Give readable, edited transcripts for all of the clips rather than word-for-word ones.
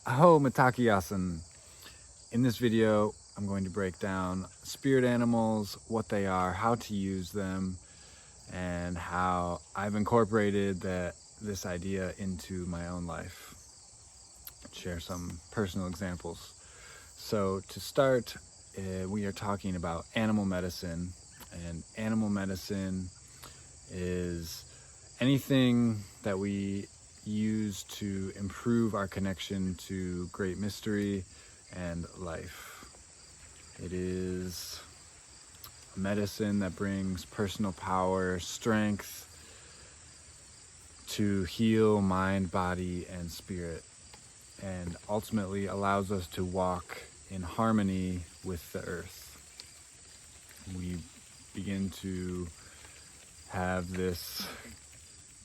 Aho Matakiyasan. In this video, I'm going to break down spirit animals, what they are, how to use them, and how I've incorporated this idea into my own life. Share some personal examples. So to start, we are talking about animal medicine, and animal medicine is anything that we use to improve our connection to great mystery and life. It is a medicine that brings personal power, strength to heal mind, body, and spirit, and ultimately allows us to walk in harmony with the earth. We begin to have this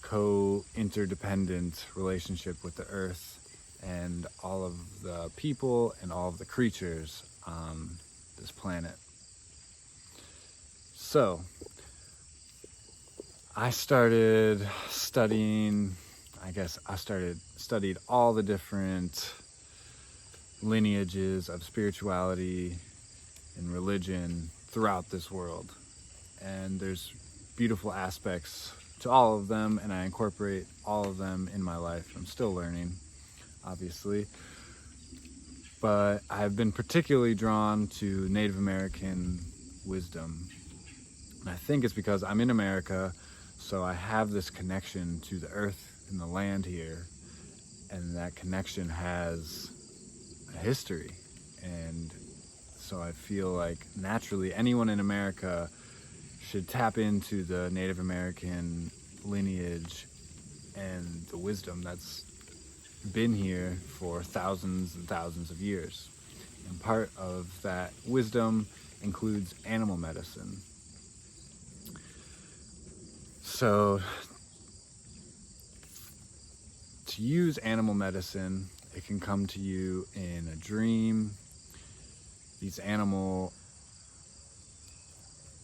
co-interdependent relationship with the earth and all of the people and all of the creatures on this planet. So I started studying, studied all the different lineages of spirituality and religion throughout this world. And there's beautiful aspects to all of them, and I incorporate all of them in my life. I'm still learning, obviously, but I've been particularly drawn to Native American wisdom. And I think it's because I'm in America, so I have this connection to the earth and the land here, and that connection has a history. And so I feel like naturally anyone in America should tap into the Native American lineage and the wisdom that's been here for thousands and thousands of years. And part of that wisdom includes animal medicine. So to use animal medicine, it can come to you in a dream. These animal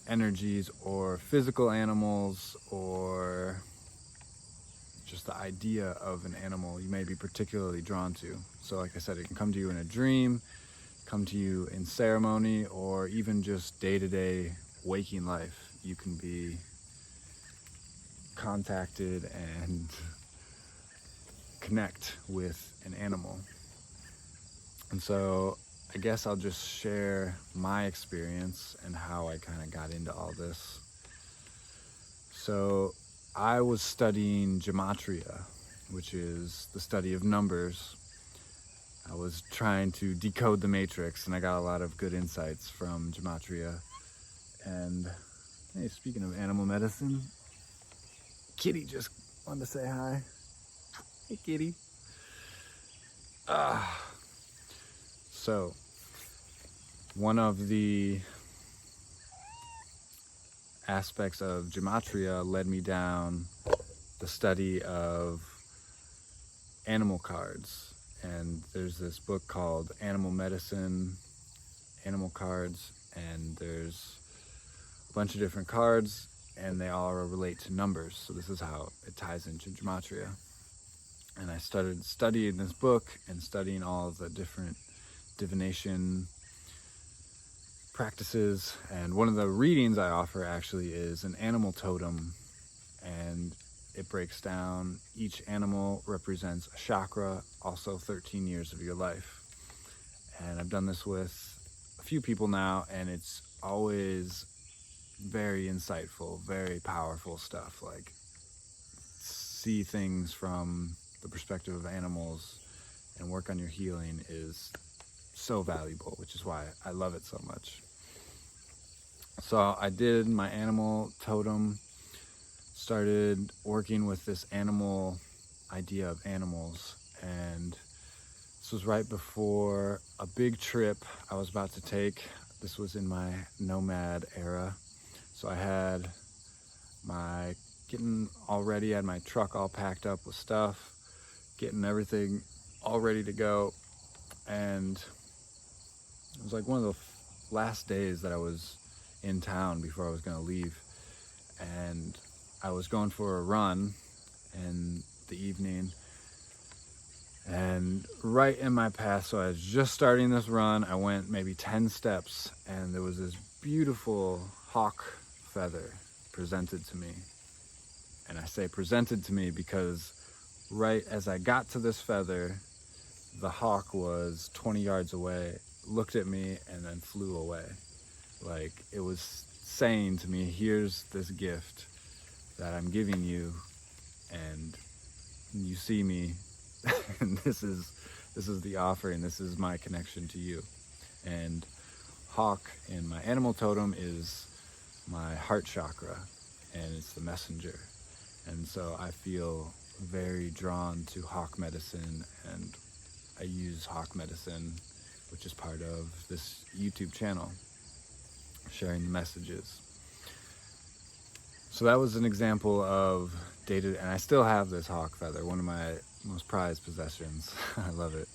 energies, or physical animals, or just the idea of an animal you may be particularly drawn to. So like I said, it can come to you in a dream, come to you in ceremony, or even just day-to-day waking life. You can be contacted and connect with an animal. And so I guess I'll just share my experience and how I kind of got into all this. So I was studying gematria, which is the study of numbers. I was trying to decode the matrix, and I got a lot of good insights from gematria. And hey, speaking of animal medicine, Kitty just wanted to say hi. Hey, Kitty. So one of the aspects of gematria led me down the study of animal cards. And there's this book called Animal Medicine, Animal Cards, and there's a bunch of different cards, and they all relate to numbers. So this is how it ties into gematria. And I started studying this book and studying all of the different divination practices. And one of the readings I offer actually is an animal totem, and it breaks down each animal represents a chakra, also 13 years of your life. And I've done this with a few people now, and it's always very insightful, very powerful stuff. Like, see things from the perspective of animals and work on your healing is so valuable, which is why I love it so much. So I did my animal totem, started working with this animal idea of animals, and this was right before a big trip I was about to take. This was in my nomad era. So I had my had my truck all packed up with stuff, getting everything all ready to go. And it was like one of the last days that I was in town before I was going to leave. And I was going for a run in the evening, And right in my path, so I was just starting this run, I went maybe 10 steps, and there was this beautiful hawk feather presented to me. And I say presented to me because right as I got to this feather, the hawk was 20 yards away, looked at me, and then flew away. Like it was saying to me, here's this gift that I'm giving you, and you see me, and this is the offering, this is my connection to you. And hawk in my animal totem is my heart chakra, and it's the messenger. And so I feel very drawn to hawk medicine, and I use hawk medicine, which is part of this YouTube channel, sharing the messages. So that was an example of dated, and I still have this hawk feather, one of my most prized possessions. I love it.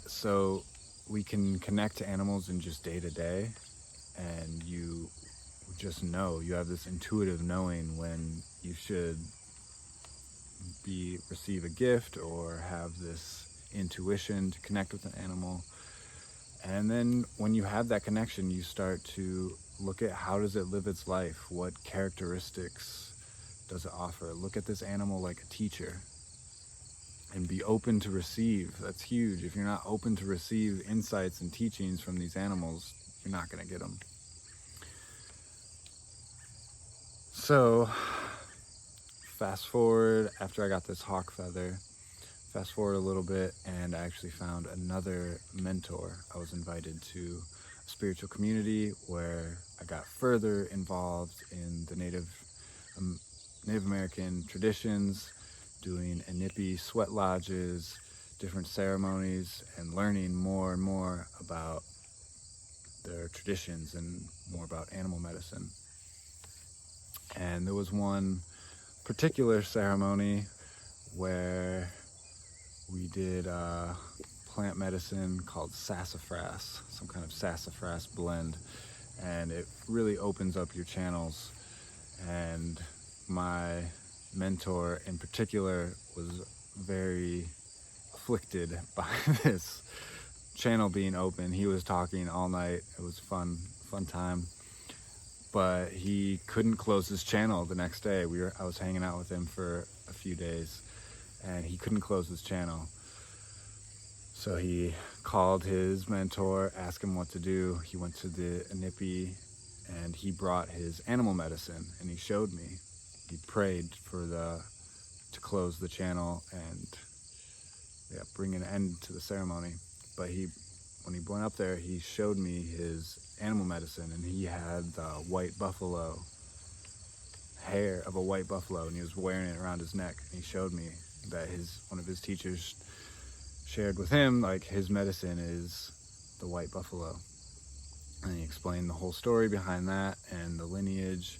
So we can connect to animals in just day to day, and you just know, you have this intuitive knowing when you should receive a gift or have this intuition to connect with an animal. And then when you have that connection, you start to look at how does it live its life? What characteristics does it offer? Look at this animal like a teacher and be open to receive. That's huge. If you're not open to receive insights and teachings from these animals, you're not going to get them. So fast forward, after I got this hawk feather, fast forward a little bit, and I actually found another mentor. I was invited to a spiritual community where I got further involved in the Native American traditions, doing inipi sweat lodges, different ceremonies, and learning more and more about their traditions and more about animal medicine. And there was one particular ceremony where we did plant medicine called sassafras, some kind of sassafras blend, and it really opens up your channels. And my mentor in particular was very afflicted by this channel being open. He was talking all night. It was fun time, but he couldn't close his channel the next day. I was hanging out with him for a few days, and he couldn't close his channel. So he called his mentor, asked him what to do. He went to the inipi, and he brought his animal medicine, and he showed me. He prayed to close the channel and bring an end to the ceremony. But when he went up there, he showed me his animal medicine, and he had the white buffalo hair of a white buffalo, and he was wearing it around his neck. And he showed me that one of his teachers shared with him, like, his medicine is the white buffalo. And he explained the whole story behind that and the lineage,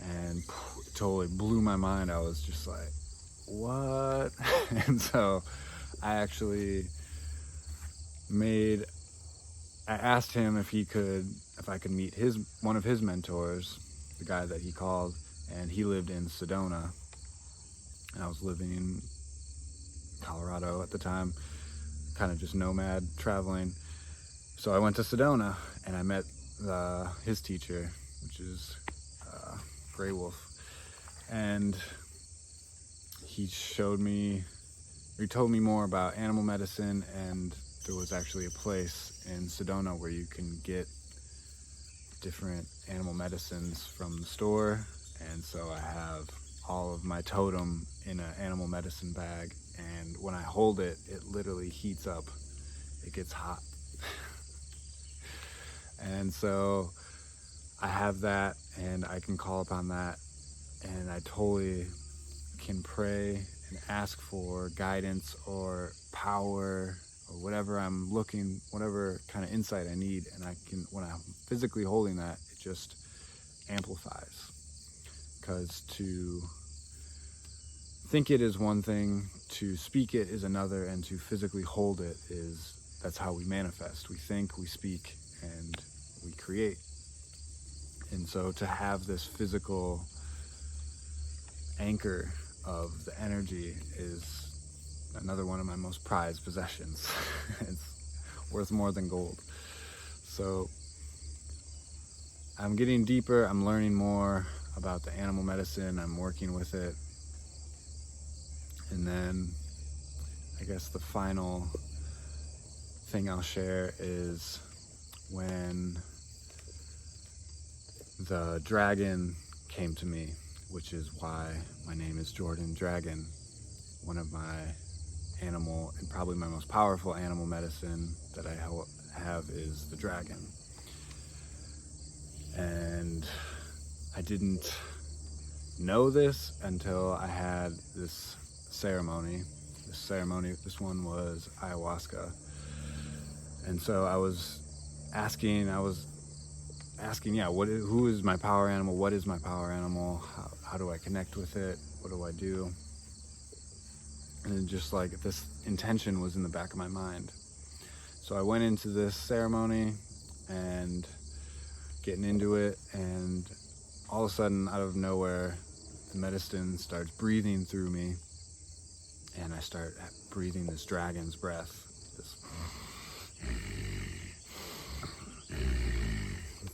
and it totally blew my mind. I was just like, what? And so I actually I asked him if I could meet one of his mentors, the guy that he called, and he lived in Sedona, and I was living in Colorado at the time, kind of just nomad traveling. So I went to Sedona, and I met his teacher, which is Gray Wolf, and he told me more about animal medicine, and there was actually a place in Sedona where you can get different animal medicines from the store. And so I have all of my totem in an animal medicine bag, and when I hold it, it literally heats up. It gets hot. And so I have that, and I can call upon that, and I totally can pray and ask for guidance or power or whatever I'm looking, whatever kind of insight I need. And when I'm physically holding that, it just amplifies. Because to think it is one thing, to speak it is another, and to physically hold it that's how we manifest. We think, we speak, and we create. And so to have this physical anchor of the energy another one of my most prized possessions. It's worth more than gold. So I'm getting deeper, I'm learning more about the animal medicine, I'm working with it. And then I guess the final thing I'll share is when the dragon came to me, which is why my name is Jordan Dragon. One of my animal, and probably my most powerful animal medicine that I have is the dragon. And I didn't know this until I had this ceremony. This one was ayahuasca. And so I was asking, who is my power animal? What is my power animal? How do I connect with it? What do I do? And just like this intention was in the back of my mind. So I went into this ceremony and getting into it, and all of a sudden, out of nowhere, the medicine starts breathing through me, and I start breathing this dragon's breath.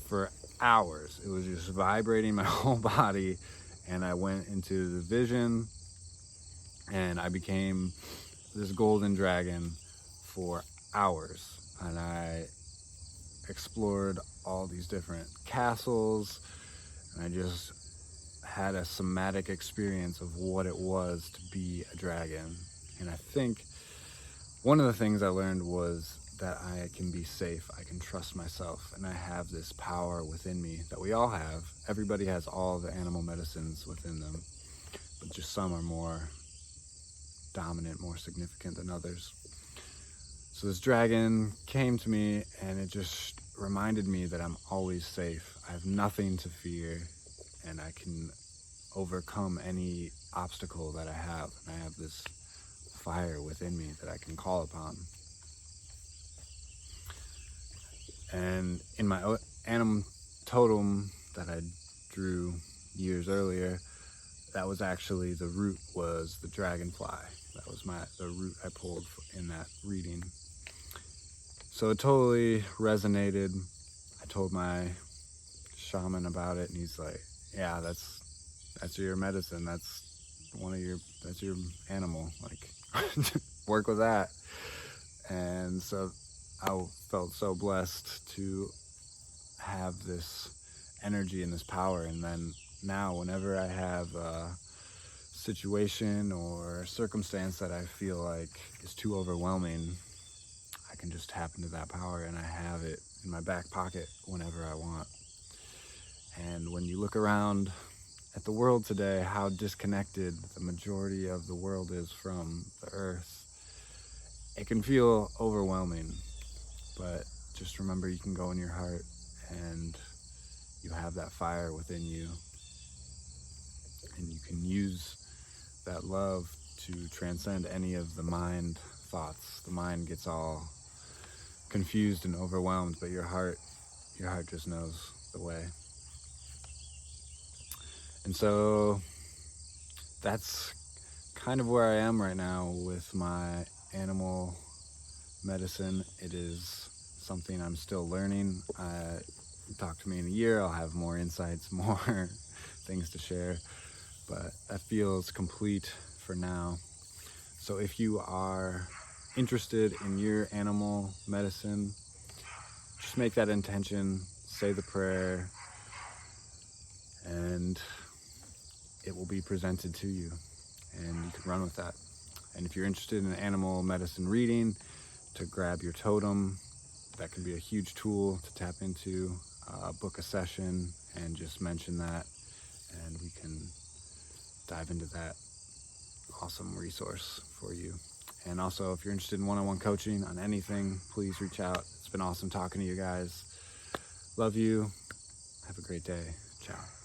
For hours, it was just vibrating my whole body, and I went into the vision, and I became this golden dragon for hours, and I explored all these different castles, and I just had a somatic experience of what it was to be a dragon. And I think one of the things I learned was that I can be safe, I can trust myself, and I have this power within me that we all have. Everybody has all the animal medicines within them, but just some are more dominant, more significant than others. So this dragon came to me, and it just reminded me that I'm always safe. I have nothing to fear, and I can overcome any obstacle that I have. And I have this fire within me that I can call upon. And in my animal totem that I drew years earlier, that was actually, the root was the dragonfly. That was the root I pulled in that reading. So it totally resonated. I told my shaman about it, and he's like, yeah, that's your medicine. That's your animal. Like, work with that. And so I felt so blessed to have this energy and this power. And then now, whenever I have a situation or circumstance that I feel like is too overwhelming, I can just tap into that power, and I have it in my back pocket whenever I want. And when you look around at the world today, how disconnected the majority of the world is from the earth, it can feel overwhelming. But just remember, you can go in your heart, and you have that fire within you, and you can use that love to transcend any of the mind thoughts. The mind gets all confused and overwhelmed, but your heart just knows the way. And so that's kind of where I am right now with my animal medicine. It is something I'm still learning. Talk to me in a year, I'll have more insights, more things to share, but that feels complete for now. So if you are interested in your animal medicine, just make that intention, say the prayer, and it will be presented to you, and you can run with that. And if you're interested in an animal medicine reading, to grab your totem, that can be a huge tool to tap into. Book a session and just mention that, and we can dive into that awesome resource for you. And also, if you're interested in one-on-one coaching on anything, please reach out. It's been awesome talking to you guys. Love you. Have a great day. Ciao.